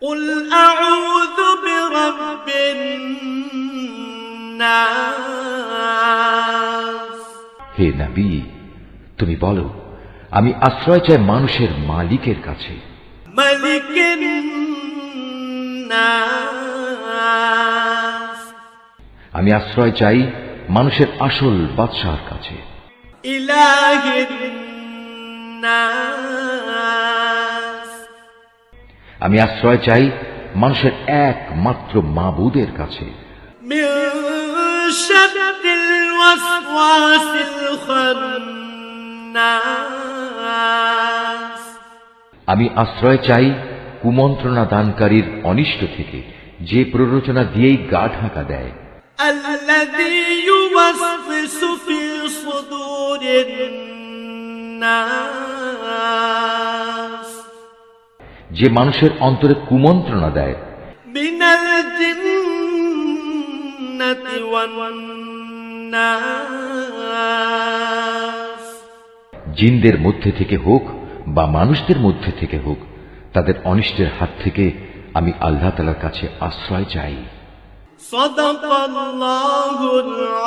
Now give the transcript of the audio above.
قل أعوذ برب الناس হে নবী, তুমি বলো, আমি আশ্রয় চাই মানুষের মালিকের কাছে। ملك الناس আমি আশ্রয় চাই মানুষের আসল বাদশাহর কাছে। إله الناس আমি আশ্রয় চাই মানুষের একমাত্র মাবুদের কাছে। من شر الوسواس الخناس আমি আশ্রয় চাই কুমন্ত্রণা দানকারীর অনিষ্ট থেকে, যে প্ররোচনা দিয়েই গা ঢাকা দেয়। الذي يوسوس في صدور الناس যে মানুষের অন্তরে কুমন্ত্রণা দেয়। من الجنة والناس জিনদের মধ্যে থেকে হোক বা মানুষদের মধ্যে থেকে হোক, তাদের অনিষ্টের হাত থেকে আমি আল্লাহ তাআলার কাছে আশ্রয় চাই। صدق الله العظيم।